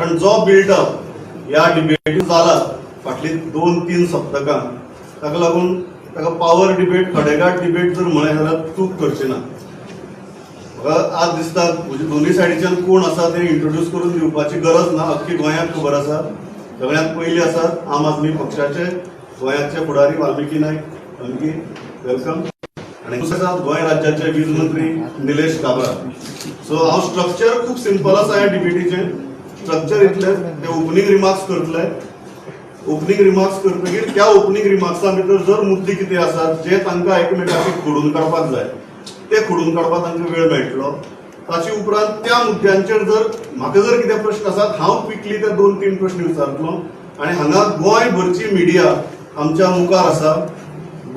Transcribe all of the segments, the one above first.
पण जो बिल्डअप ह्या डिबेटीन जाला फाटली 2-3 सप्तकां ताका लागून ताका पॉवर डिबेट खडेगाठ डिबेट जर म्हळें जाल्यार चूक करची ना. म्हाका आज दिसता म्हणजे दोनूय सायडीच्यान कोण आसा ते इंट्रोड्यूस करून दिवपाची गरज ना. अख्खी गोंयाक खबर आसा. सगळ्यांत पयलीं आसात आम आदमी पक्षाचे गोंयाचे फुडारी वाल्मिकी नायक. वाल्मिकी वेलकम. आणि दुसरे आसात गोंय राज्याचे वीज मंत्री निलेश काब्राल. सो हांव स्ट्रक्चर खूब सिंपल आसा ह्या डिबेटीचे. स्ट्रक्चर इतले ते ओपनिंग रिमार्क्स करतले. ओपनिंग रिमार्क्स करतकीर त्या ओपनिंग रिमार्क्सा भितर जर मुद्दे कितें आसात जे तांकां एकमेकांची खोडून काडपाक जाय ते खोडून काडपाक तांकां वेळ मेळटलो. ताचे उपरांत त्या मुद्द्यांचेर जर म्हाका जर कितें प्रश्न आसात हांव क्विकली ते 2-3 प्रश्न विचारतलो. आनी हांगा गोंयभरची मिडिया आमच्या मुखार आसा.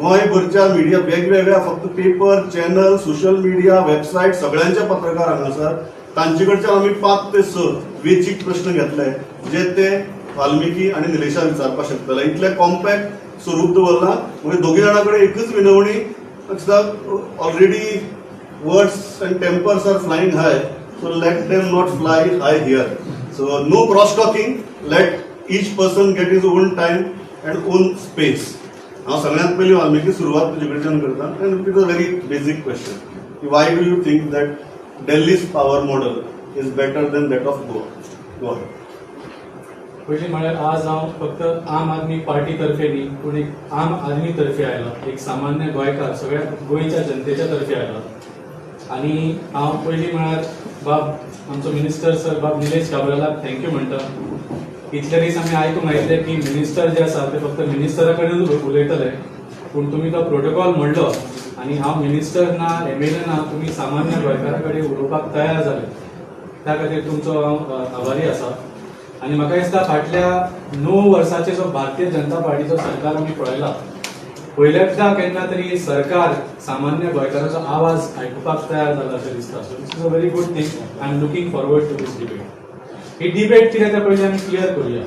गोंयभरच्या मिडिया वेगवेगळ्या फक्त paper channel social media website सगळ्यांचे पत्रकार हांगा आसात. तांचे कडच्यान आमी 5 ते 6 वेचीक प्रश्न घेतले जे ते वाल्मिकी आणि निलेशाक विचारपाक शकतले. इतले कॉम्पॅक्ट स्वरूप दवरला. म्हणजे दोगी जाणां कडेन एकच विनवणी already words and tempers are flying high. So let them not fly high here. So no cross talking. Let each person get his own time and own space. हांव सगळ्यांत पयलीं वाल्मिकी सुरवात तुजे कडच्यान करता. And it is a very basic question. Why do you think that Delhi's power model is better than that of Goa? Go ahead. पयलीं म्हळ्यार आज हांव फक्त आम आदमी पार्टी तर्फे न्ही पूण एक आम आदमी तर्फे आयलो. एक सामान्य गोंयकार सगळ्या गोंयच्या जनतेच्या तर्फे आयलो. आनी हांव पयलीं म्हळ्यार बाब आमचो मिनिस्टर सर बाब निलेश काब्रालाक थँक्यू म्हणटा. इतले दीस आमी आयकूंक आयिल्ले की मिनिस्टर जे आसा ते फक्त मिनिस्टरा कडेनूच उलयतले. पूण तुमी तो प्रोटोकॉल म्हणलो आनी हांव मिनिस्टर ना एमएलए ना तुमी सामान्य गोंयकारा कडेन उलोवपाक तयार जाले. त्या खातीर तुमचो हांव आभारी आसा. आनी म्हाका दिसता फाटल्या 9 वर्सांचे जो भारतीय जनता पार्टीचो सरकार आमी पळयला पयल्याकदा केन्ना तरी सरकार सामान्य गोंयकाराचो आवाज आयकुपाक तयार जाला अशें दिसता. So this is a very good thing. I am looking forward to this debate. ही डिबेट कितें तें पयलीं आमी क्लियर करुया.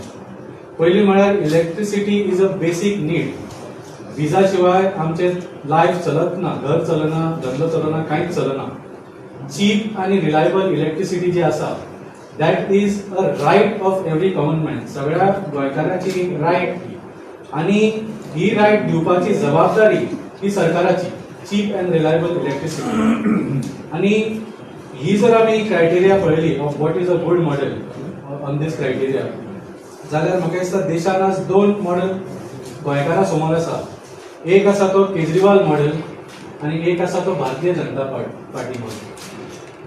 पयलीं म्हळ्यार इलेक्ट्रिसिटी इज अ बेसीक नीड. विजा शिवाय आमचे लायफ चलत ना. घर चलना धंदो चलना कांयच चलना. चीप आनी रिलायबल इलेक्ट्रिसिटी जी आसा that is a right of every common man. सगळ्या गोंयकाराची रायट. आनी ही रायट दिवपाची जबाबदारी ही सरकाराची. Cheap and reliable electricity. आनी ही जर आमी क्रायटेरिया पळयली of what is a good model on this criteria जाल्यार म्हाका दिसता देशान आज 2 मॉडेल गोंयकारा समोर आसा. एक आसा तो केजरीवाल मॉडेल आणि एक आसा तो भारतीय जनता पार्टी मॉडेल.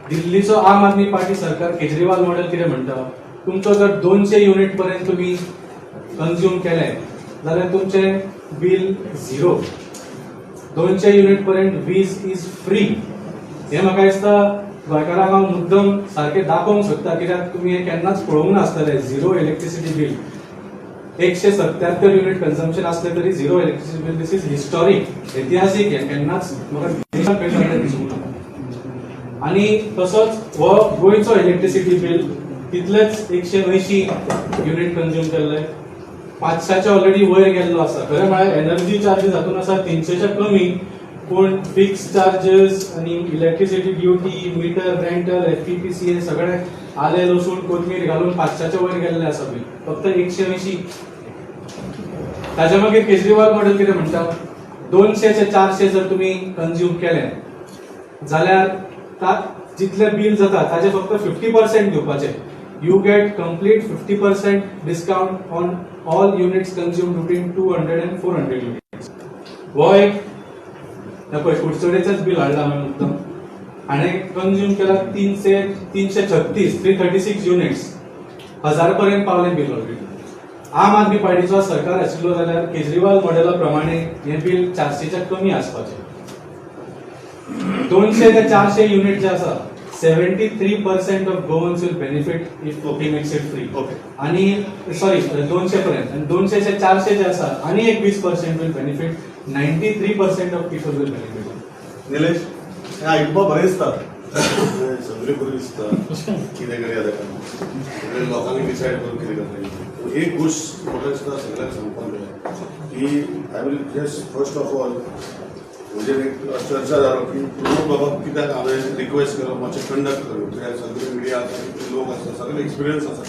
दिल्लीचो आम आदमी पार्टी सरकार केजरीवाल मॉडेल कितें म्हणटा तुमचो जर 200 युनिट पर्यंत तुम्ही कंज्यूम केले जाल्यार तुमचें बिल 0. 200 युनिट पर्यंत वीज इज फ्री. हे म्हाका दिसता गोंयकारांक हांव मुद्दम सारकें दाखोवंक सोदता कित्याक तुमी हे केन्नाच पळोवंक नासतले. 0 इलेक्ट्रिसिटी बिल. 177 युनिट कन्झम्पशन असले तरी 0 electricity bill. This is historic. ऐतिहासिक. हे केन्नाच म्हाका देशात पयलीं दिसूंक ना. आनी तसोच हो गोंयचो इलेक्ट्रिसिटी बिल तितलेच 180 युनिट कंज्यूम केल्ले. 500च्या ऑलरेडी वयर गेल्लो आसा. खरें म्हळ्यार एनर्जी चार्जीस हातून आसा 300च्या कमी. पूण फिक्स चार्जेस आनी इलेक्ट्रिसिटी ड्युटी मीटर रेंटल एफपीपीसी सगळे आले लसूण कोथमीर घालून 500च्या वयर गेल्ले आसा बिल. फक्त 180. ताच्या मागीर केजरीवाल मॉडेल कितें म्हणटा 200 ते 400 जर तुम्ही कंज्यूम केले जाल्यार जितले बिल जाता ताचे फक्त 50% दिवपाचे. You get complete 50% discount on all units consumed between 200 and 400 units. हो एक पळय कुडचडेचेच बिल हाडला हांवें मुद्दम. हाणें कंज्यूम केला 336 युनिट्स. 1000 पर्यंत पावले बिल ऑलरेडी. आम आदमी पार्टीचो सरकार आशिल्लो जाल्यार केजरीवाल मॉडेला प्रमाणे हे बिल 400च्या कमी आसपाचें. 200 ते 400 युनिट जे आसा 73% of Goans will benefit if he makes it free. आणि सॉरी 200 पर्यंत. आणि 200 ते 400 जे आसा आणि एक 20% will benefit. 93% of people will benefit. Nilesh हे आयकुपाक बरें दिसता. सगळे बरें दिसता कितें करया ताका. सगळे लोकांनी डिसायड करून कितें करता. एक गोश्ट म्हाका दिसता सगळ्यांक सांगपाक जाय की I will just first of all म्हणजे एक चर्चा जालो की बाबा कित्याक हांवें रिक्वेस्ट केलो मातशें कंडक्ट करूं. कित्याक सगळे मिडिया आसा लोक आसा सगळे एक्सपिरियन्स आसा.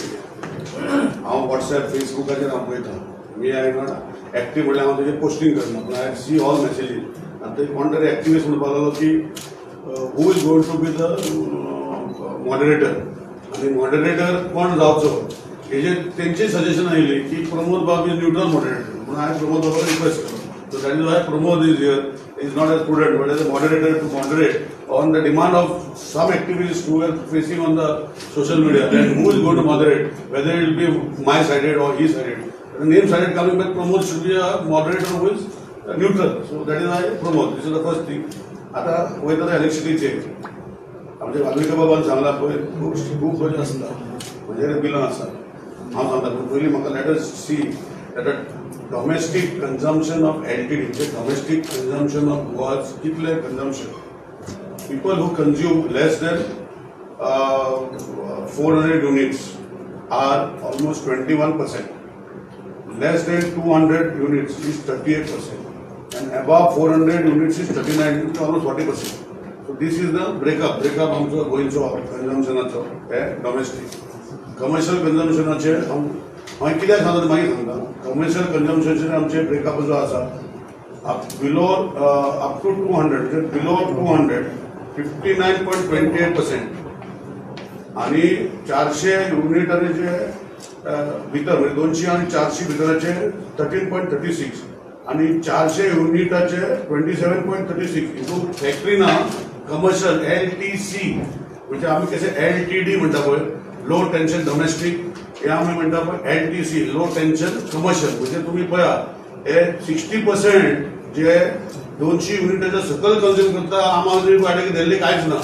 हांव व्हॉट्सएप फेसबुकाचेर हांव पळयतां मी आय नॉट एक्टीव म्हणल्यार हांव तेजेर पोस्टिंग करना पूण आय सी ऑल मेसेजीस आतां कोण तरी एक्टिविस्ट म्हणपाक लागलो की who is going to be the moderator आनी मॉडरेटर कोण जावचो हेजे तेंचे सजेशन आयिल्लें की प्रमोद बाब इज न्यूट्रल मॉडरेटर म्हणून हांवें प्रमोद बाबाक रिक्वेस्ट केलो so that is Y Pramod is here is not as prudent but as a moderator to moderate on the demand of some activists who are facing on the social media and who is going to moderate whether it will be my sided or his sided. The name sided coming back Pramod should be a moderator who is neutral. So that is why Pramod. This is the first thing. आता वयता इलेक्शनीचे आमचे वाल्मिका बाबान सांगला पळय खूप बरें आसता म्हणजे बिलां आसा हांव सांगता पूण पयलीं म्हाका let us see that domestic consumption of LTD, domestic consumption of goods, कितले consumption. People who consume less than 400 units are almost 21%. Less than 200 units is 38%. And above 400 units is 39, it's almost 40%. So this is the breakup. Breakup आमचो गोंयचो consumptionाचो domestic. Commercial consumptionाचे हांवें कित्याक सांगता तें मागीर सांगता commercial consumption आमचे ब्रेकअप जो आसा बिलो अप टू 200 म्हणजे बिलो 200 59.28% आणि 400 युनिटाचे भितर म्हणजे 200 आणि 400 भितराचे 13.36 आणि 400 युनिटाचे 27.36 हितून फॅक्टरी ना कमर्शियल LTC म्हणजे आम्ही कसे LTD म्हणटा पळय लो टेन्शन डोमेस्टिक हे आम्ही म्हणटा पळय LTC लो टेन्शन कमर्शियल म्हणजे तुम्ही पळया हे 60% जे 200 युनिटाच्या सकल कंझ्युम करता आम्हाला वाटे दिल्ली कांयच ना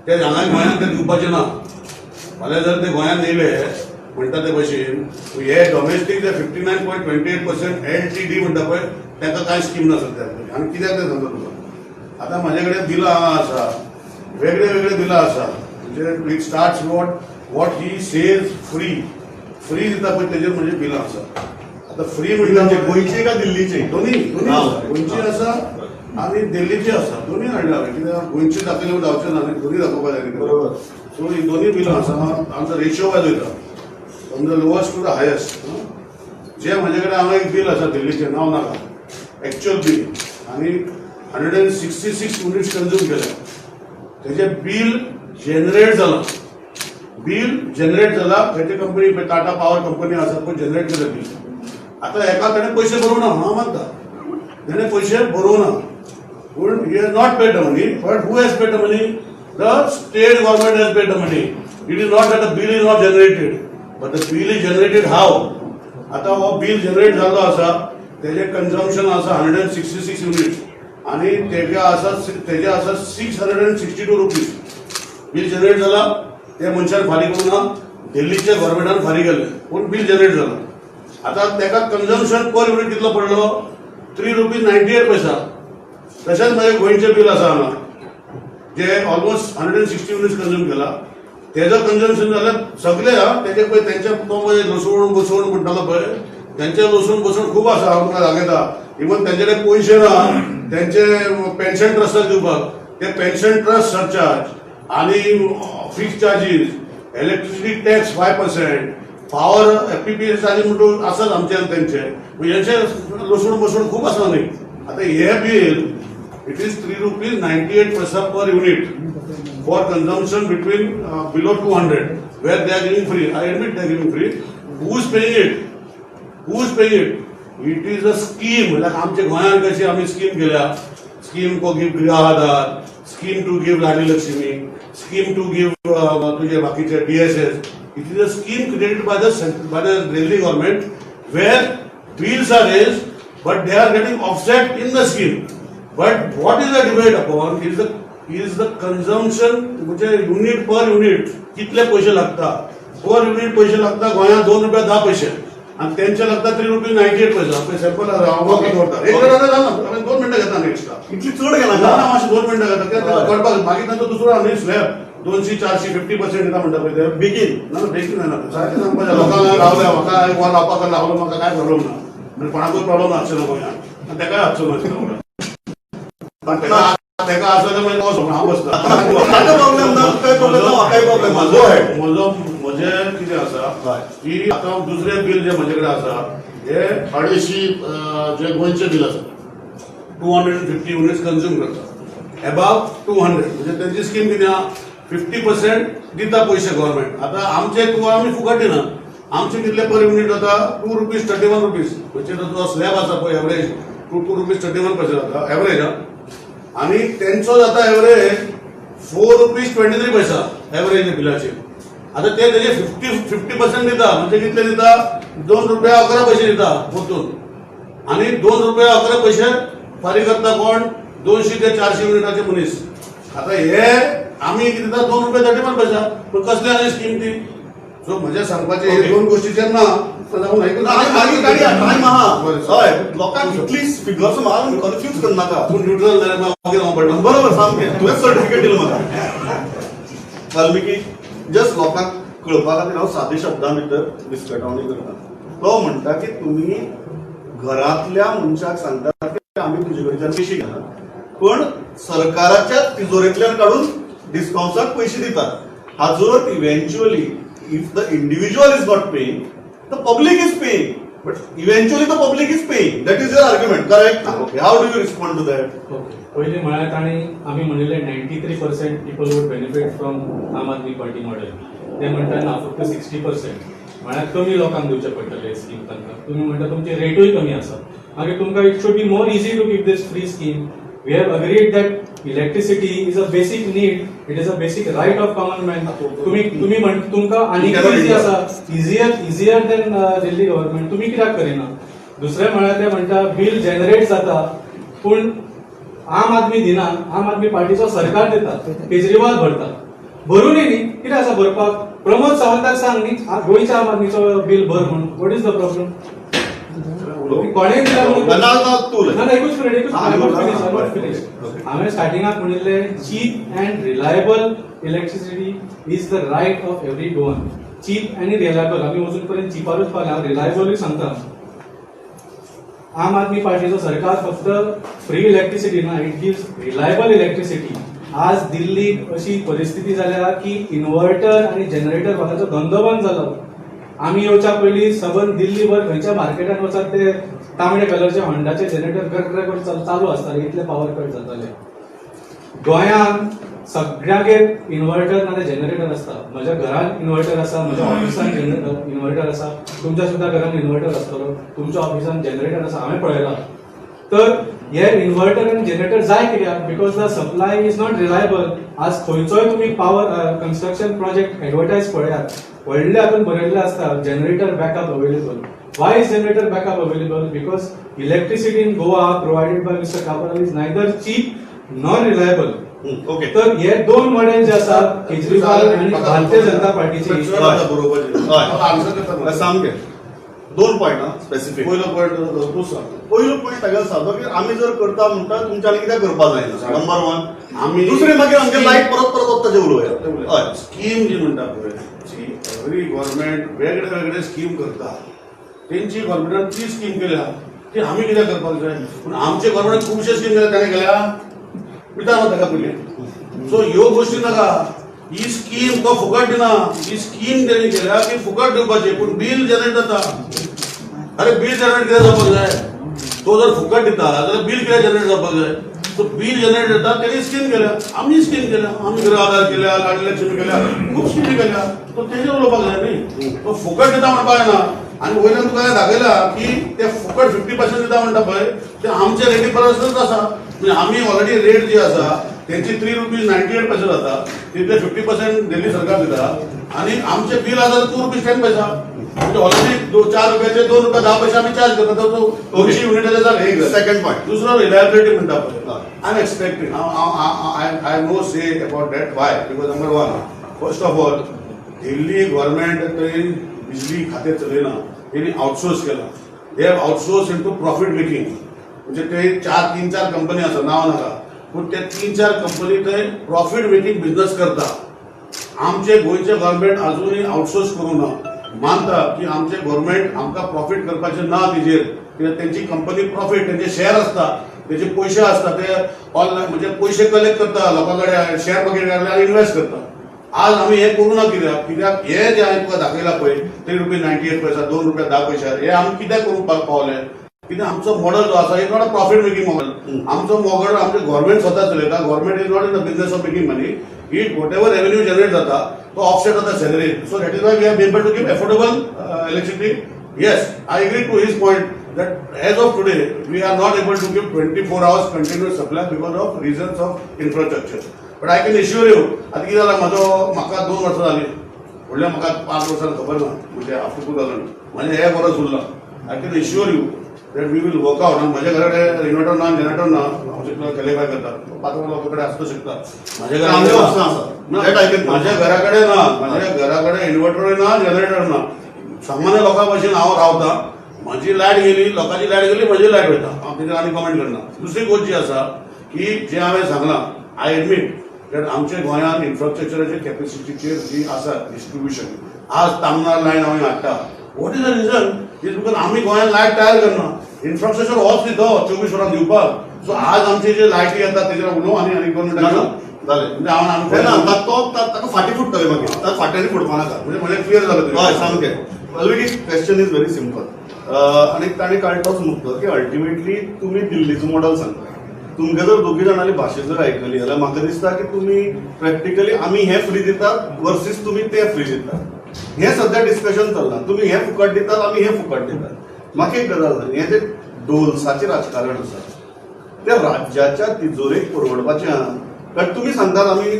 ते हांगा गोंयांत ते दिवपाचे ना फाल्यां जर ते गोंयांत येयले म्हणटा ते भशेन हे डोमेस्टीक जे 59.28% LTD म्हणटा पळय ताका कांय स्कीम ना सद्या आनी कित्याक ते सांगता तुका आतां म्हाजे कडेन बिलां हांगा आसा वेगळे वेगळे बिलां आसा म्हणजे it starts what he says free दिता पळय तेजेर म्हणजे बिलां आसा आता फ्री म्हणजे गोंयचे का दिल्लीचे दोन्ही गोंयची आसा आणि दिल्लीची आसा दोन्ही हाडल्या कित्याक गोंयची दाखयले जावचे ना दोन्ही दाखोवपाक जाय बरोबर सो ही दोन्ही बिलां आसा आमचो रेशियो वायज वयता from the lowest to the highest जे म्हाजे कडेन हांगा एक बील आसा दिल्लीचें नांव नाका एक्च्युअल बील आनी 166 युनिट्स कंझ्युम केल्या तेजें बील जेनरेट जाला खंयचे कंपनी टाटा पावर कंपनी आसा पळय जनरेट केलें बील आता एका ताणें पयशे भरूना हांव मानता ताणें पयशे भरूना पूण he has not paid the money but who has paid the money the state government has paid the money it is not that the bill is not generated but the bill is generated हाव आता हो bill generate जाल्लो आसा तेजें consumption आसा 166 units आनी तेजे आसा 662 रुपीज बील जनरेट जाला त्या मनशान फारीक करूना दिल्लीच्या गव्हर्नमेंटान फारीक केलें पूण बील जनरेट जालां आता तेका कन्झम्पशन पर युनिट कितलो पडलो 3 रुपीज 98 पैसा तशेंच माझे गोंयचे बील आसा हांगा जे ऑलमोस्ट 160 युनिट्स कंझ्युम केला तेजो कन्झम्पशन जाल्यार सगळे तेजे पळय तेंचे तो लसूण बसून म्हणटालो पळय तेंचे लसूण बसून खूब आसा हांव तुका दाखयता इवन तेंचे कडेन पयशे ना तेंचे पेन्शन ट्रस्टाक दिवपाक ते पेन्शन ट्रस्ट सरचार्ज आनी fix charges electricity tax 5% power FPPS आनी म्हणून आसात आमचे तेंचे हेंचे लसूण बसून खूब आसा न्ही आता हे bill it is 3 rupees 98 paisa per unit for consumption between below 200 where they are giving free I admit they are giving free who is paying it it is a scheme म्हळ्यार आमचे गोंयांत कशी आमी स्कीम केल्या scheme to give Griha Aadhar scheme to give Ladli Lakshmi scheme to give तुझे बाकीचे DSS. It is a scheme created by the Delhi government where bills are raised, but they are getting offset in the scheme. But what is the debate upon is the consumption, म्हणजे unit per unit कितले पैसे लागता per unit पैसे लागता गोंयांत 2 रुपया 10 पैसे आणि त्यांचे लागता 3 रुपीज 98 पैसा आपले सॅम्पल दवरता एक जालें 2 मिनटां घेता नेक्स्ट इतली चड गेला ना मातशें 2 मिनटां घेता कित्याक कळपाक मागीर तांचो दुसरो आनी स्लॅब 200 400 50% येता म्हणटा पळय ते बेगीन ना बेगीन जायना सारकें सांगपाचें लोकांक रावल्या म्हाका वर लावपाक लागलो म्हाका कांय प्रॉब्लम ना आनी कोणाकूय प्रॉब्लम आसचो ना गोंयांत आनी तेकाय आसचो ना तेका आसलो मागीर हांव बसता प्रॉब्लेम ना काय प्रॉब्लेम ना काय प्रॉब्लेम म्हजो म्हजे कितें आसा हय. की आता दुसरे बिल जे म्हजे कडेन आसा हे 250 जे गोंयचे बिल आसा 250 युनिट्स कंझ्युम करता अबाव 200 म्हणजे त्यांची स्कीम कितें आहा 50% दिता पयशे गव्हर्नमेंट. आता आमचे आमी फुकट दिना. आमचे कितले पर युनिट जाता ₹2.31 म्हणजे जो स्लॅब आसा पळय एवरेज ₹2.31 जाता एवरेज. आणि त्यांचो जाता एवरेज ₹4.23 एवरेज बिलाचे. आता ते तेजे 50% दिता म्हणजे कितले दिता ₹2.11 दिता परतून. आणि ₹2.11 फारीक करता कोण 200 ते 400 युनिटाचे मनीस. आता हे आम्ही किती दिता ₹2.31 पण कसली आनी स्कीम ती. सो म्हज्या सांगपाचे हे दोन गोष्टी जेन्ना टायम आहा हय लोकांक इतली फिगर्स मारून कन्फ्यूज करनाका. तूं न्यूट्रल जाल्यार मागीर हांव पडना. बरोबर सामकें तुवें सर्टिफिकेट दिलें म्हाका वाल्मिकी. जस्ट लोकांक कळपा खातीर हांव सादे शब्दां भितर विस्कटावणी करता. तो म्हणटा की तुमी घरांतल्या मनशाक सांगता की आमी तुजे कडच्यान पयशे घेना पण सरकाराच्या तिजोरेंतल्यान काडून डिस्काउंट्साक पयशे दितात. हाजो eventually if the individual is not paying the public is paying but eventually the public is paying. That is your argument correct. Okay how do you respond to that. Okay पहिले म्हळ्यार ताणी आमी म्हणिल्ले 93% people would benefit from Aam Aadmi party model. ते म्हणटा ना फक्त 60% म्हळ्यार कमी लोकांक दिवचे पडटले स्कीम तांकां. तुमी म्हणटा तुमची रेटूय कमी आसा. मागीर तुमकां it should be more easy to keep this free scheme. We have agreed that electricity is a basic need. It is a basic right of common man. तुम्ही तुमका आनी इजी आसा इजियर देन दिल्ली गव्हर्नमेंट. तुम्ही कित्याक करिना. दुसरे म्हळ्यार ते म्हणटा बिल जनरेट जाता पूण आम आदमी दिना. आम आदमी पार्टीचो सरकार दिता. केजरीवाल भरता. भरूनय न्ही कितें आसा भरपाक. प्रमोद सावंताक सांग न्ही गोंयच्या आम आदमीचो बिल भर म्हणून. What is the problem. कोणेय दिला हांवें स्टार्टिंगाक म्हणिल्ले cheap and reliable electricity is the right of every Goan. Cheap आनी रिलायबल आमी अजून पर्यंत चिपारूच पावले. हांव रिलायबलूय सांगता. आम आदमी पार्टीचो सरकार फक्त फ्री इलेक्ट्रिसिटी ना इट गिव्स रिलायबल इलेक्ट्रिसिटी. आज दिल्लीक अशी परिस्थिती जाल्या की इन्व्हर्टर आनी जनरेटर वाल्याचो धंदो बंद जालो. आमी येवच्या पयलीं सबंद दिल्लीभर खंयच्या मार्केटात वचात ते तांबडे कलरचे होंडाचे जनरेटर गडगड चालू आसताले. इतले पावर कट जाताले. गोंयांत सगळ्यागेर इन्व्हर्टर नाजाल्यार जनरेटर आसता. म्हज्या घरांत इन्व्हर्टर आसा. म्हज्या ऑफिसांत इन्व्हर्टर आसा. तुमच्या सुद्दां घरांत इन्व्हर्टर आसतलो. तुमच्या ऑफिसांत जनरेटर आसा. हांवें पळयलां. तर हे इन्व्हर्टर आनी जनरेटर जाय कित्याक because the supply is not reliable. आज खंयचोय तुमी पावर कन्स्ट्रक्शन प्रोजेक्ट एडवर्टायज पळयात व्हडले हातून बरयल्ले आसता generator backup available. Why is generator backup available because electricity in Goa provided by mister Cabral is neither cheap nor reliable. Okay तर हे दोन मॉडेल जे आसात केजरीवाल आणि भारतीय जनता पार्टीचे बरोबर सामकें दोन पॉयंट स्पेसिफीक. पयलो पॉयंट तूं सांग. पयलो पॉयंट ताका सांगतो की आमी जर करता म्हणटा तुमच्यानी कित्याक करपा जायना. नंबर वन आमी दुसरे मागीर आमगे लायट परत परत वताचे उलोवया. हय स्कीम जी म्हणटा पळय एवरी गव्हर्नमेंट वेगळे वेगळे स्कीम करता. तेंची गव्हर्नमेंटान ती स्कीम केल्या ती आमी कित्याक करपाक जाय. पूण आमचे गव्हर्नमेंट खुबशे स्कीम केल्या ताणें केल्या विचारना ताका पयलीं. सो ह्यो गोश्टी नाका. ही स्कीम तो फुकट दिना. ही स्कीम तेणी केल्या की फुकट दिवपाची पूण बिल जनरेट जाता. अरे बिल जनरेट कित्याक जावपाक जाय. तो जर फुकट दिता जाल्यार बिल कित्याक जनरेट जावपाक जाय. तो बिल जनरेट जाता तेणी स्कीम केल्या. आमी स्कीम केल्या. आमी गृह आधार केल्या लाडली लक्ष्मी केल्या खूब स्किमी केल्या. तो तेजेर उलोवपाक जाय न्ही. तो फुकट दिता म्हणपाक जायना. आनी वयल्यान तुका दाखयला की ते फुकट 50% दिता म्हणटा पळय ते आमचे रेटी परसच आसा. म्हणजे आमी ऑलरेडी रेट जी आसा त्यांची ₹3.98 जाता. तितले 50% दिल्ली सरकार दिता. आणि आमचे बिल आसा ₹2.10 म्हणजे ऑलरेडी ₹4 ₹2.10 आम्ही चार्ज करता. तो 200 युनिटाचे जाले. एक सेकंड पॉयंट दुसरो रिलायबिलिटी म्हणटा पळय I am expecting I know say about that why because number one first of all Delhi government थंय बिजली खातें चलयना. तेणी आउटसोर्स केला. They have outsource into profit making. म्हणजे ते 3-4 कंपनी आसा नांव नाका पूण ते 3-4 कंपनी थंय प्रॉफिट मेकिंग बिझनेस करता. आमचे गोंयचे गव्हर्नमेंट अजूनही आउटसोर्स करूं ना. मानता की आमचे गव्हर्नमेंट आमकां प्रॉफिट करपाचें ना तेजेर कित्याक तेंची कंपनी प्रॉफिट तेंचे शेअर आसता तेजे पयशे आसता ते ऑनलायन म्हणजे पयशे कलेक्ट करता लोकां कडेन शेअर मार्केट कडल्यान इन्वेस्ट करता. आज आम्ही हे करू ना कित्याक हे जे हांवें तुका दाखयला पळय ₹3.98 ₹2.10 हे आमी कित्याक करूंक पावले कित्याक आमचो मॉडल जो आसा is not a profit making model. आमचो मॉडल आमचे गव्हर्नमेंट स्वता चलयता. Government is not in the business of making money. It whatever revenue generate जाता तो offset of the salary. So that is why we are able to give affordable electricity. Yes, I agree to his point that as of today, we are not able to give 24 hours continuous supply because of reasons of infrastructure. But I can assure you, आता किती झाला म्हाका 2 वर्सां जाली. फुडल्या म्हाका 5 वर्सां खबर ना. म्हणजे आफ्टर 2000 म्हणजे हे बरं उरला. I can assure you that we will work out. माझ्या घराकडे इन्व्हर्टर ना जनरेटर ना हांव केले काय करता 5 लोकांकडे असू शकता. माझ्या घराकडे ना माझ्या घराकडे इन्व्हर्टर ना जनरेटर ना. सामान्य लोकां भशेन हांव रावता. माझी लायट गेली लोकांची लायट गेली म्हजी लायट वयता. हांव तेजेर आनी कमेंट करना. दुसरी गोष्ट जी आसा की जे हांवें सांगलां आय एडमीट दॅट आमच्या गोंयांत इन्फ्रास्ट्रक्चराची कॅपेसिटीचेर जी आसा डिस्ट्रिब्युशन आज तामनार लायन हांवें हाडटा. What is the region is because आमी गोंयांत लायट तयार करना. इन्फ्रास्ट्रक्चर होच न्ही तो 24 वरां दिवपाक. सो आज आमचे जे लायटी येता तेजेर उलोव आनी गव्हर्नमेंटाक जालें म्हणजे तो ताका फाटी फुटतले मागीर ताका फाट्यांनी फुटपा नाका. म्हणजे क्लियर जालें. हय सामकें. Already question is very simple आणि ताणें काळटोच मुद्दो की अल्टिमेटली तुमी दिल्लीचो मॉडल सांगता. तुमगे जर दोगी जाणांनी भाशा जर आयकली जाल्यार म्हाका दिसता की तुमी प्रॅक्टिकली आमी हे फ्री दितात वर्सीस तुमी ते फ्री दितात. हे सध्या डिस्कशन चल्लां. तुमी हे फुकट दितात आमी हे फुकट दितात. म्हाका एक गजाल जाली हें जे डोल्साचें राजकारण आसा ते राज्याच्या तिजोरेक परवडपाचें आहा. कारण तुमी सांगतात आमी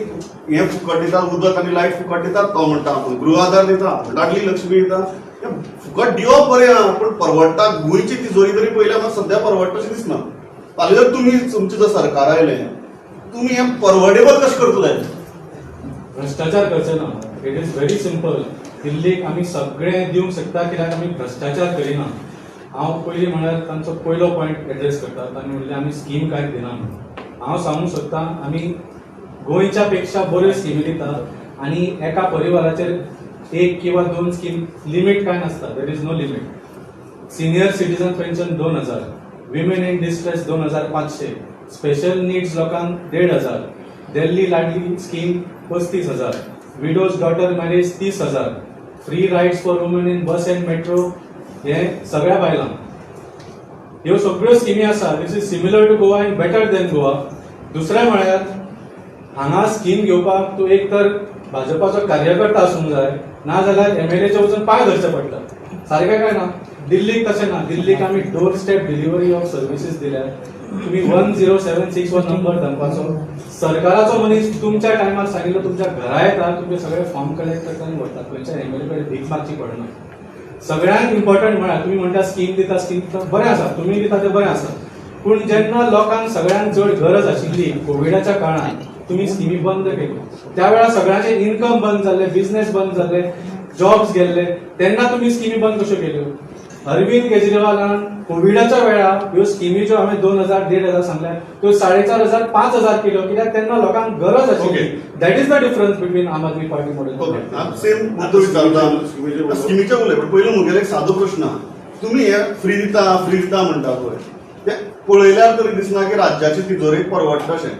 हे फुकट दितात उदक आनी लायट फुकट दितात तो म्हणटा आपूण गृह आधार दिता लाडली लक्ष्मी दिता. फुकट दिवप बरें आहा पूण परवडटा गोंयची तिजोरी तरी पयल्या म्हाका सध्या परवडटा अशें दिसना. फाल्यां जर तुमी तुमचें जर सरकार आयलें तुमी हें परवडेबल कशें करतले. भ्रष्टाचार करचे ना. It is very simple. दिल्लीक आमी सगळें दिवंक शकता कित्याक आमी भ्रष्टाचार करिना. हांव पयलीं म्हळ्यार तांचो पयलो पॉयंट एड्रेस करता. तांणी म्हणलें आमी स्कीम कांयच दिना म्हणून. हांव सांगूंक सोदतां आमी गोंयच्या पेक्षा बऱ्यो स्किमी दितात आनी एका परिवाराचेर 1 किंवा 2 स्कीम लिमीट काय नासता. There is no limit. Senior citizen pension 2000, women in distress 2500, special needs लोकांक 1500, Delhi Ladli scheme 35000, widows daughter marriage 30000, free rides for woman in bus and metro हे सगळ्या बायलांक. ह्यो सगळ्यो स्किमी आसा. This is similar to Goa and better than Goa. दुसरें म्हळ्यार हांगा स्कीम घेवपाक तूं एक तर भाजपाचो कार्यकर्ता आसूंक जाय नाजाल्यार MLAचे वचून पांय धरचे पडटा. सारकें काय ना. दिल्लीक तशें ना. दिल्लीक आमी door step delivery of services दिल्यात. तुम्ही 10761 हो नंबर दनपारचो सरकाराचो मनीस तुमच्या टायमार सांगिल्लो तुमच्या घरा येता तुमचे सगळे फॉर्म कलेक्ट करता आनी व्हरता. खंयच्या MLA कडेन भीक मागची पडना. सगळ्यांत इम्पॉर्टंट म्हळ्यार तुम्ही म्हणटा स्कीम दिता बरें आसा. तुमी दिता तें बरें आसा. पूण जेन्ना लोकांक सगळ्यांत चड गरज आशिल्ली कोविडाच्या काळांत तुम्ही स्किमी बंद केल्यो. त्या वेळार सगळ्यांचे इन्कम बंद जाले, बिझनेस बंद जाले, जॉब्स गेल्ले. तेन्ना तुम्ही स्किमी बंद कश्यो केल्यो. अरविंद केजरीवालान कोविडाच्या वेळार ह्यो स्किमी ज्यो हांवें 2000 1500 सांगल्या त्यो 4500 5000 केल्यो कित्याक तेन्ना लोकांक गरज आशिल्ली. That is the difference between आम आदमी पार्टी मॉडेल. सेम मुद्दो विचारता स्किमीचे उलय. पण पयलो मुगेलो एक सादो प्रश्न आहा. तुमी हे फ्री दिता म्हणटा पळय ते पळयल्यार तरी दिसना की राज्याची तिजोरीक परवडटा अशें.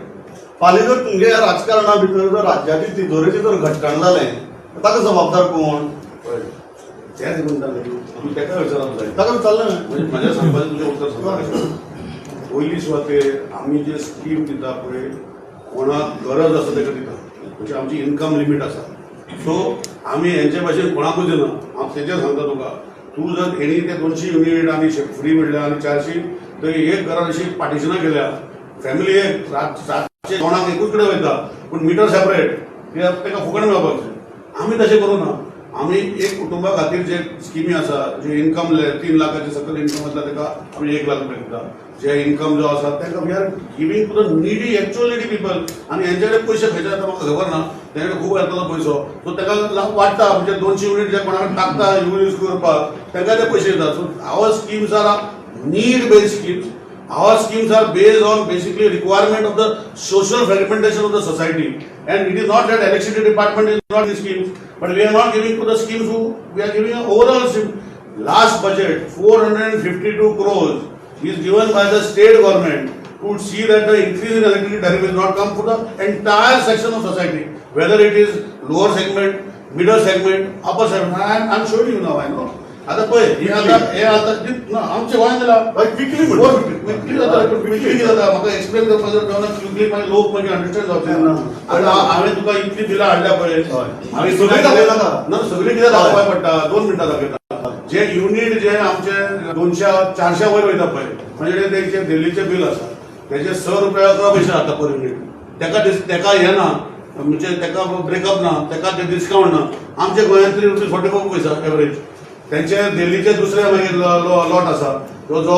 फाल्यां जर तुमगे ह्या राजकारणा भितर जर राज्याची तिजोरेचें जर घटकाण जालें ताका जबाबदार कोण. तेच म्हणटा न्ही तेका विचारप जाय. ताका विचारलें म्हणजे माझ्या सांगपाचें तुजें उत्तर सांगता. पयली सुवातेर आमी जे स्कीम दिता पळय कोणाक गरज आसा तेका दिता. म्हणजे आमची इन्कम लिमीट आसा. सो आमी हेंचे भाशेन कोणाकूच दिना. हांव तेजेर सांगता तुका. तूं जर हेणी ते 200 युनिट आनी फ्री म्हणल्या आनी 400 थंय एक घरान अशी पार्टिशनां केल्या. फॅमिली एक रातचे कोणाक एकूच कडेन वयता पूण मिटर सेपरेट तेका फुकट मेळपाक जाय. आमी तशें करूना. आमी एक कुटुंबा खातीर जे स्किमी आसा जे इन्कम 3 लाखाचे सकयल इन्कम आसला तेका आमी 1 लाख रुपया दिता. जे इन्कम जो आसा तेका we are giving to the needy actual needy people. आनी हेंचे कडेन पयशे खंयचे येता म्हाका खबर ना. तेणे कडेन खूब येतलो पयसो सो तेका वाडटा. म्हणजे 200 युनिट जे कोणाक टाकता यूज करपाक तेका ते पयशे येतात. So our schemes are need based schemes. Our schemes are based on basically requirement of the social fragmentation of the society, and it is not that electricity department is not the schemes, but we are not giving to the schemes who we are giving an overall scheme. Last budget 452 crores is given by the state government to see that the increase in electricity tariff is not come for the entire section of society, whether it is lower segment, middle segment, upper segment. I'm showing you now, I know. आता पळय हे आता आमच्या गोंयांत जाल्यार quickly quickly जाता quickly जाता म्हाका एक्सप्लेन करपाक जर जावना क्विकली मागीर लोक मागीर अंडरस्टँड जावचे ना आतां हांवें तुका इतली बिलां हाडल्या पळय हांवें सगळी दाखयला ना सगळी कितें दाखोवपाक पडटा 2 मिनटां दाखयता जे युनिट जे आमचे 200-400 वयर वयता पळय म्हणजे तेंचे दिल्लीचे बील आसा तेजे 6 रुपया 11 पैसे आता पर युनिट तेका हे ना म्हणजे तेका ब्रेकअप ना तेका ते डिस्काउंट ना आमच्या गोंयांत 3 रुपीज 44 पैसा एवरेज त्यांचे दिल्लीचे दुसरे मागीर लॉट आसा तो जो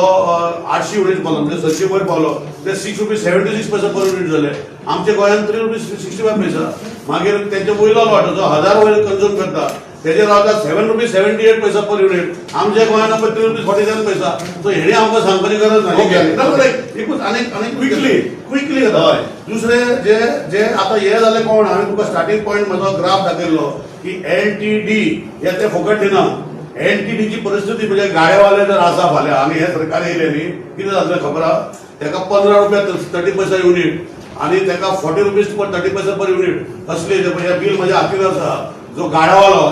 800 युनिट पावलो म्हणजे 600 वयर पावलो ते 6 रुपीज 76 पैसा पर युनिट झाले आमच्या गोंयांत 3 रुपीज 65 पैसा मागीर त्यांचे वयलो लॉट जो 1000 वयर कंझ्युम करता तेजे रावता 7 रुपीज 78 पैसा पर युनिट आमच्या गोंयांत 3 रुपीज 47 पैसा सो हेणे आमकां सांगपाची गरज नाही एकूच अनेक क्विकली जाता दुसरे जे जे आता हे जाले कोण हांवें तुका स्टार्टिंग पॉयंट म्हजो ग्राफ दाखयल्लो की LTD हे ते फुकट दिना LTD ची परिस्थिती म्हणजे गाड्यावाले जर आसा फाल्यां आनी हे सरकार येयले न्ही कितें जातलें खबर आहा तेका 15 रुपया 30 पैसा युनिट आनी तेका 40 रुपीज 30 पैसा पर युनिट असले हे बील म्हज्या हातीन आसा जो गाड्यावालो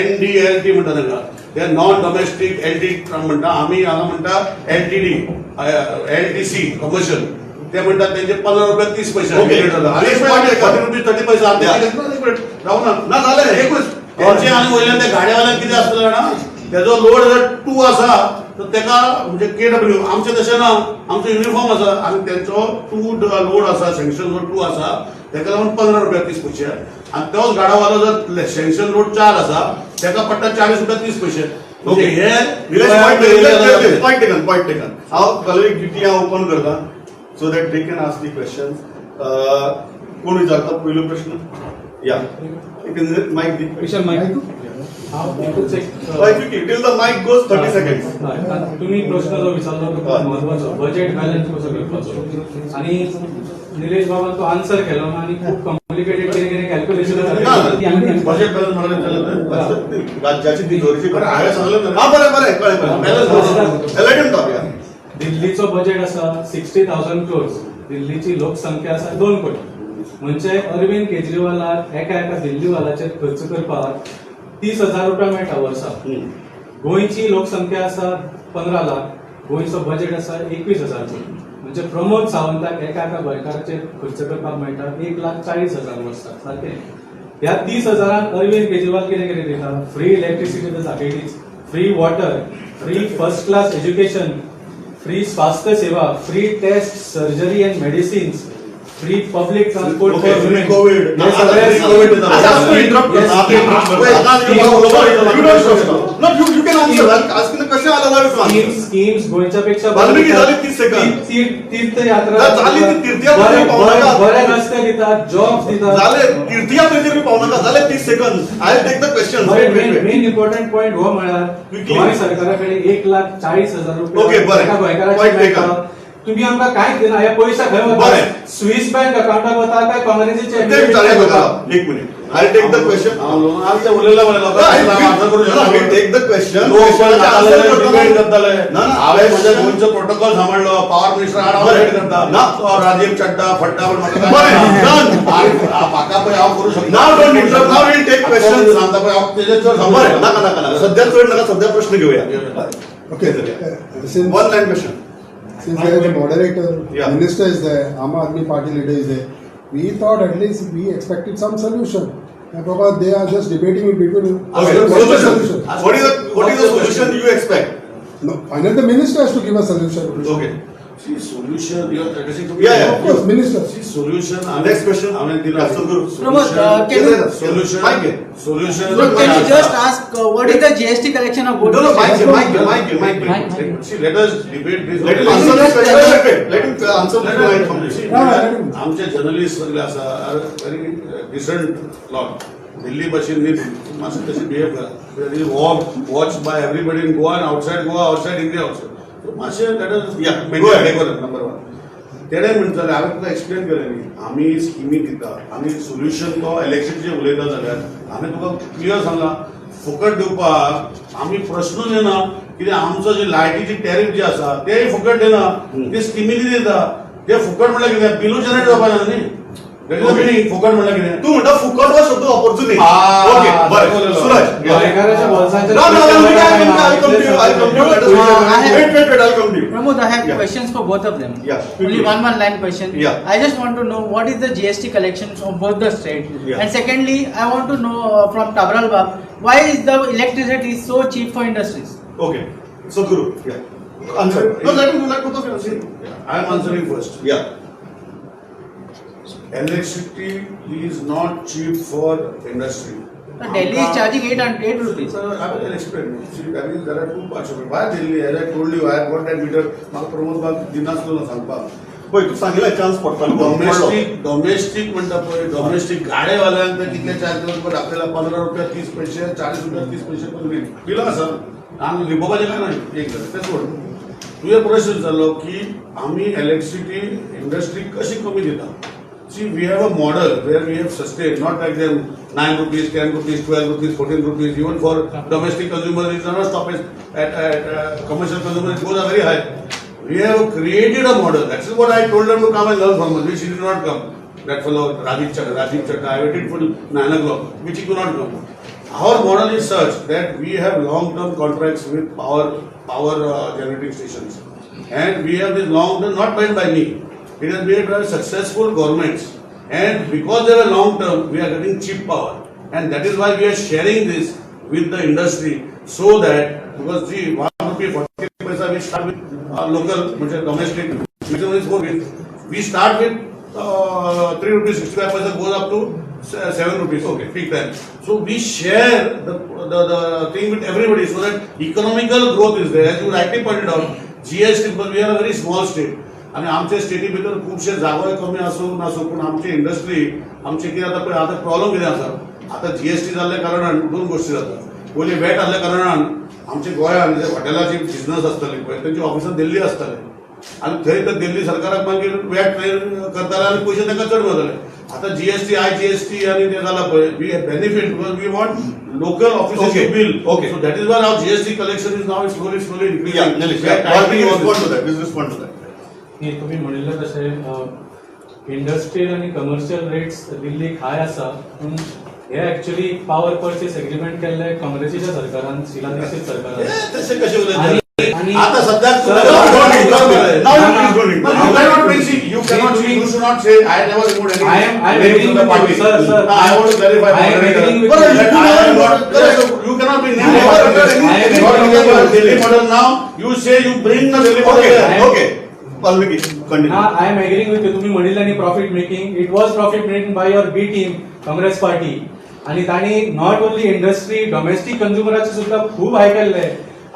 NDLT म्हणटा ताका ते नॉन डोमेस्टीक LT म्हणटा आमी हांगा म्हणटा LTD LTC कमर्शियल ते म्हणतात त्यांचे 15 रुपया 30 पैसे युनिट जाता आनी 40 रुपीज 30 पैसा रावना ना जालें एकूच त्यांचे आनी वयल्यान त्या गाड्यावाल्याक कितें आसता जाणा तेजो लोड जर 2 आसा तर तेका म्हणजे KW आमचे तशें ना आमचो युनिफॉर्म आसा आनी तेंचो 2 लोड आसा सँक्शन लोड 2 आसा तेका लागून 15 रुपया 30 पैसे आनी तोच गाडावालो जर सँक्शन लोड 4 आसा तेका पडटा 40 रुपया 30 पैसे ओके हे पॉइंट टेकन हांव कलेक्टिविटी हांव ओपन करता so that they can ask the question कोण विचारता पयलो प्रश्न या माईक दी विशाल माईक एकूच एक till the mike goes 30 seconds तुम्ही प्रश्न जो विचारलो तो महत्वाचो बजेट बॅलन्स कसो करपाचो आणि निलेश बाबान तो आन्सर केलो आणि खूप कॉम्प्लिकेटेड कितें कॅल्क्युलेशन बजेट बॅलन्स म्हणून राज्याची तिजोरीची हांवें सांगलें हा बरें कळ्ळें दिल्लीचो बजेट आसा 60,000 crores दिल्लीची लोकसंख्या आसा 2 कोटी म्हणजे अरविंद केजरीवालाक एका दिल्लीवालाचेर खर्च करपाक 30,000 रुपया मेळटा वर्सा गोंयची लोकसंख्या आसा 15 लाख गोंयचो बजेट आसा 21,000 म्हणजे प्रमोद सावंताक एका गोंयकाराचेर खर्च करपाक मेळटा 1,40,000 वर्सा सारकें ह्या 30,000 अरविंद केजरीवाल कितें कितें दिता फ्री इलेक्ट्रिसिटी तर दाखयलीच free water free first class education free स्वास्थ्य सेवा free test surgery and medicines free public transport for women covid schemes गोंयच्या पेक्षा तीर्थयात्रा बरे रस्ते दितात जॉब दितात तीर्थयात्रेचेर पावनाका जाले 30 second I take the question main important point हो म्हळ्यार गोंय सरकाराकडे 1,40,000 रुपये ओके बरें तुम्ही आमकां कांयच दिना हे पयशे खंय वता स्विस बँक अकाउंटाक वता काय काँग्रेसीचे एक minute I take the question आमच्या उलयला बरें टेक द क्वेश्चन डिबेट करताले हांवें म्हज्या गोंयचो प्रोटोकॉल सांबाळलो पावर मिनिस्टर डिबेट करता राजीव चड्डा फड्डा म्हाका पळय हांव करूं शकता नाव डोंट इंटरप्ट नाव विल टेक क्वेश्चन सांगता पळय हांव तेजे चड बरें नाका सध्या चड नाका सध्या प्रश्न घेऊया Okay. One line question Since there is a moderator, Yeah. minister is there, Aam Aadmi Party leader is there, we thought at least we expected some solution. And Baba, they are just debating in between. Okay, What's the solution? what is the solution you expect? No, finally the minister has to give a solution. Okay. See, solution, you are addressing to me. Yeah. Of course, minister. See, solution. Next question. I mean, Pramod, can you solution. Solution. so can you just ask what is the GST collection of both? No, Mike. See, let us debate this. Let him answer this question. Let him answer this question. See, आमचे journalist सगळे आसा are very decent lot Delhi भशेन न्ही मातशें तशें behave करा watch by everybody in Goa outside Goa outside India also मातशें let us number 1 तेणे म्हणटले हांवें तुका एक्सप्लेन केलें न्ही आमी स्किमी दिता आनी सोल्युशन तो इलेक्शनचें उलयता जाल्यार हांवें तुका क्लियर सांगलां फुकट दिवपाक आमी प्रश्नूच येना कित्याक आमचो जे लायटीची टॅरीफ जी आसा तेय फुकट दिना ते स्किमीनी दिता ते फुकट म्हणलं कितें बिलू जनरेट जावपा ना न्ही मिनिंग फुकट म्हणलं कितें तू म्हणटा फुकट हो शब्द वापरचो न्ही आ, ओके बरें बरोबर. Suraj गोंयकाराच्या बोल्सांचेर No, no, no, I'll come to you. I'll come to you. Let us I have- wait, I'll come to you. Pramod, I have Yeah. questions for both of them. Yeah. Only one line question. Yeah. I just want to know what is the GST collection of both the states. Yeah. And secondly, I want to know from Tabral Bab, why is the electricity so cheap for industries? Okay. Sadhguru. Yeah. Answer. No, let both of you answer. I am answering first. Yeah. Electricity is not cheap for industry. Delhi is charging 8 rupees. Sir, I will explain. See, I mean, there are two parts of it. Why Delhi? As I told you, I have got that meter. म्हाका प्रमोद बाब दिनासलो ना सांगपाक. पळय तू सांगितलं chance पडटलो domestic म्हणटा पळय domestic गाड्यावाल्यांक ते कितले चार्ज करता पण आपल्याला 15 रुपया 30 पैसे 40 रुपया 30 पैसे पण बिल आसा आमी लिपोवपाचें काय नाही एक ते सोड तुझे प्रश्न विचारलो की आमी इलेक्ट्रिसिटी इंडस्ट्री कशी कमी दिता See, we have a model where we have sustained, not like them 9 rupees, 10 rupees, 12 rupees, 14 rupees, even for domestic consumers, it does not stop at commercial consumers, it goes very high. We have created a model. That's what I told them to come and learn from us, which he did not come. That fellow Rajiv Chadha, I waited for 9 o'clock, which he could not come. Our model is such that we have long-term contracts with power generating stations. And we have this long-term, not made by me. It has made by successful governments, and because they were long term, we are getting cheap power, and that is why we are sharing this with the industry, so that because see 1 rupee 40 paisa we start with local, domestic, maximum is 4 rupees. We start with 3 rupees 65 paisa goes up to 7 rupees. Okay, peak time. So we share the thing with everybody, so that economical growth is there. As you rightly pointed out, GST, because we are a very small state. आणि आमच्या स्टेटी भितर खुबशे जागोय कमी आसूं नासूं पूण आमची industry आमचे कितें जाता पळय आतां प्रॉब्लम कितें आसा आतां जीएसटी जाल्ल्या कारणान दोन गोश्टी जातात पयलीं वॅट आसल्या कारणान आमच्या गोंयांत जे हॉटेलाची बिझनस आसताली पळय तेंची ऑफिसां दिल्ली आसताले आनी थंय तर दिल्ली सरकाराक मागीर वॅट करताले आनी पयशे तांकां चड मेळटाले आतां जीएसटी आयजीएसटी आनी ते जाला पळय we benefit because we want local offices to bill Okay. So that is why now GST collection is now slowly Yeah, Nilesh, respond to that. Please respond to that. न्ही तुम्ही म्हणिल्लें तशें industrial आनी commercial rates दिल्लीक हाय आसा पूण हे actually power purchase agreement केल्ले काँग्रेसीच्या सरकारान शिलादीक्षित सरकारान तसे कसे आणि- आणि- आता सध्या Sir, you cannot say, you should not say, I never removed any. I am name agreeing from the with party. you, sir. Now, I want to clarify. I am agreeing with But you. I am not- you cannot be named. I am agreeing You are with you. Delhi model now. You say you bring the Delhi model Okay, here. okay. Valmiki, continue. I am agreeing with you. तुम्ही म्हणिल्ले न्ही profit making it was profit making by your B team Congress party आणि तांणी not only industry domestic कंझ्युमराचे सुद्धा खूप हाय केल्ले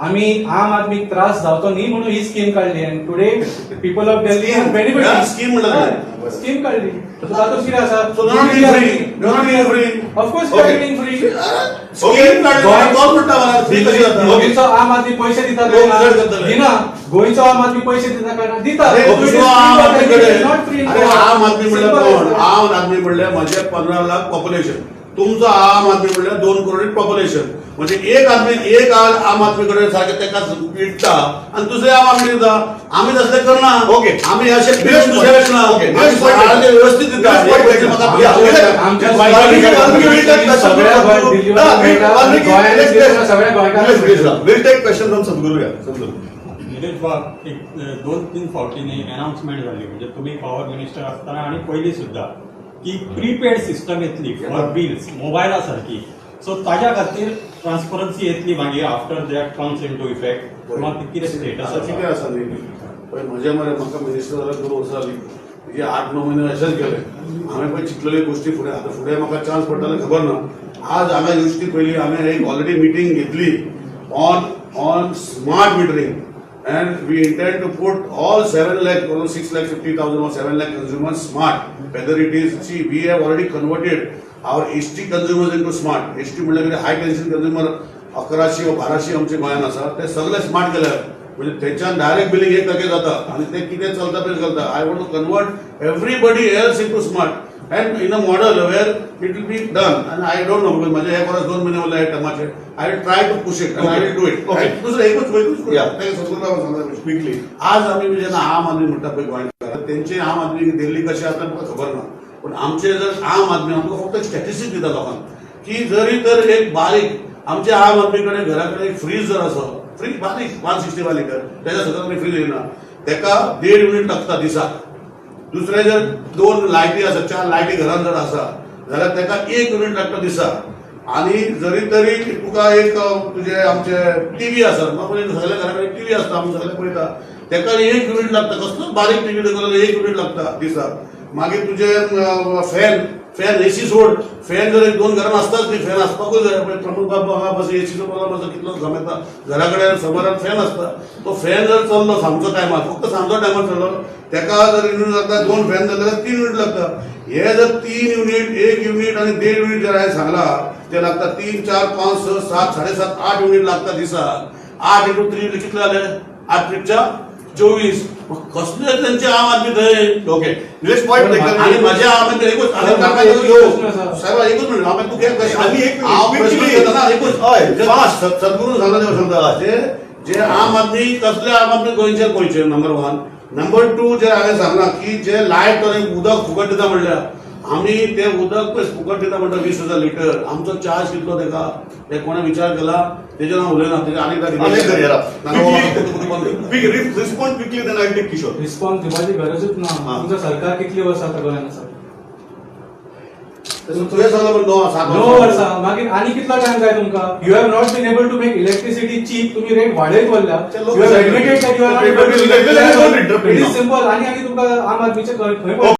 आम्ही आम आदमीक त्रास जावचो न्ही म्हणून ही स्कीम काढली आणि today people of Delhi Scheme. Benefit Yeah, scheme म्हणलं स्कीम काढली तातूंत कितें आसा So not getting free. You are not getting free. Of course Okay. Getting free Scheme काढली, कोण म्हणता मला free कशी जाता? गोंयचो आम आदमी पैसे दिता लोक विचार करतले. दिना गोंयचो आम आदमी पैसे दिता काय ना दिता अरे दुसरो आम आदमीकडे नॉट फ्री अरे आम आदमी म्हणलं कोण आम आदमी म्हणलं माझे 15 लाख पॉप्युलेशन तुमचं आम आदमी म्हणलं 2 करोड पॉप्युलेशन म्हणजे एक आम आदमीकडे सारखे त्याका विकता आणि दुसरे आम आदमी दिता आम्ही तसले करना Okay. आम्ही असे Okay. दुसरे वेचना Okay. आम्ही सगळ्यांचे व्यवस्थित दिता Yes, एक पैसे म्हाका Yeah, दिता. yeah. आमच्या Valmiki, सगळ्या We'll take question from Sadhguru. Yeah, Sadhguru. Nilesh बाब एक 2-3 फावटींनी अनाउन्समेंट जाली म्हणजे तुम्ही पॉवर मिनिस्टर असताना आणि पयलीं सुद्धा की प्रीपेड सिस्टम येतली फॉर बिल्स मोबायला सारखी सो ताज्या खातीर ट्रान्सपरन्सी येतली मागीर after that comes into effect किंवा कितें स्टेटस असं कितें आसा आसा न्ही पळय म्हजे मरे म्हाका मिनिस्टर जाल्यार 2 वर्सां जालीं म्हणजे 8-9 म्हयने अशेंच गेले हांवें पळय चिंतलेल्यो गोश्टी फुडें आतां फुडें म्हाका चान्स पडटले खबर ना आज हांगा गोश्टी पयलीं हांवें एक ऑलरेडी मिटींग घेतली on smart metering and we intend to put all 7 lakh, 6,50,000 or 7 lakh consumers smart. Whether it is, see, we have already converted our HT consumers into smart. HT म्हणजे हाय टेन्शन कंझ्युमर 1100 व 1200 आमचे गोंयांत आसा ते सगळे smart केल्यात म्हणजे त्याच्यान डायरेक्ट बिलिंग 1% जाता आणि ते कितें चलता पळय चलता I want to convert everybody else into smart and in a model where it will be done, and I don't know, because माझ्या एक वर्ष 2 महिने मला आहे टर्माचे, I will try to push it and I will do it. Okay. आणि दुसरं एकच Yeah. सांगतो क्विकली आज आम्ही जेव्हा आम आदमी म्हणटा पळय गोंयकार त्यांचे आम आदमी दिल्ली कशी आसा म्हाका खबर ना, पण आमचे जर आम आदमी आमकां फक्त स्टॅटिस्टिक दिता लोकांक की जरी तर एक बारीक आमच्या आम आदमी कडेन घरा कडेन एक फ्रीज जर आसा, फ्रीज बारीक 165 लिटर त्याच्या सकयल फ्रीज येना, तेका 1.5 युनिट लागता दिसाक. दुसरे जर 2 लायटी आसा, 4 लायटी घरान जर आसा जाल्यार तेका 1 युनिट लागता दिसाक. आणि जरी तरी तुका एक तुझे आमचे टीव्ही आसा, सगळ्या घरा कडेन टीव्ही आसता, आमी सगळे पळयता, तेका 1 युनिट लागता. कसलो बारीक टीव्ही जाल्यार 1 युनिट लागता दिसाक. मागीर तुझे फॅन एसी सोड, फॅन जर 1-2 घरान आसताच न्ही, फॅन आसपाकूच जाय. प्रमोद बाबा हांगा बस एसीचो प्रॉब्लम आसा, कितलो जमयता, घरा कडेन समोरान फॅन आसता, तो फॅन जर चल्लो सांजचो टायमार, फक्त सांजचो टायमार चल्लो, तेका जर युनिट लागता, 2 फॅन जाले जाल्यार 3 युनिट लागता. हे जर 3 युनिट, 1 युनिट आणि 1.5 युनिट जर हांवें सांगला, ते लागता 3, 4, 5, 6, 7, 7.5, 8 युनिट लागता दिसाक. 8 × 3 कितले जाले? 8 त्रिकच्या 24. कसले त्यांचे आम आदमी थंय. ओके निलेश पॉइंट आणि माझ्या आम आदमी एकूच साहेब, साहेब एकूच मिनिट हांव तूं आनी एक मिनिट. हांव प्रश्न घेतना एकूच हय, फास्ट सद्गुरून सांगता देव सांगता जे आम आदमी कसले आम आदमी गोंयचे नंबर 1. नंबर 2 जे हांवें सांगला की जे लायट आनी उदक फुकट दिता म्हणल्यार आमी ते उदक पळय फुकट दिता म्हणटा 20,000 लिटर. आमचो चार्ज कितलो तेका ते कोणा विचार केला तेजेर हांव उलयना. तेजे respond quickly then I take Kishore. Response दिवपाची गरजूच ना. हा. तुमचं सरकार कितली वर्सां आतां गोंयांत आसा? तुवें सांगला पण 9 वर्सां. मागीर आनी कितलो टायम जाय तुमकां? You have not been able to make electricity cheap. तुम्ही रेट वाडयत व्हरल्या. ते लोक you have admitted that you are not able to Let me interrupt it you. Is simple. आनी तुमकां आम आदमीचे खंय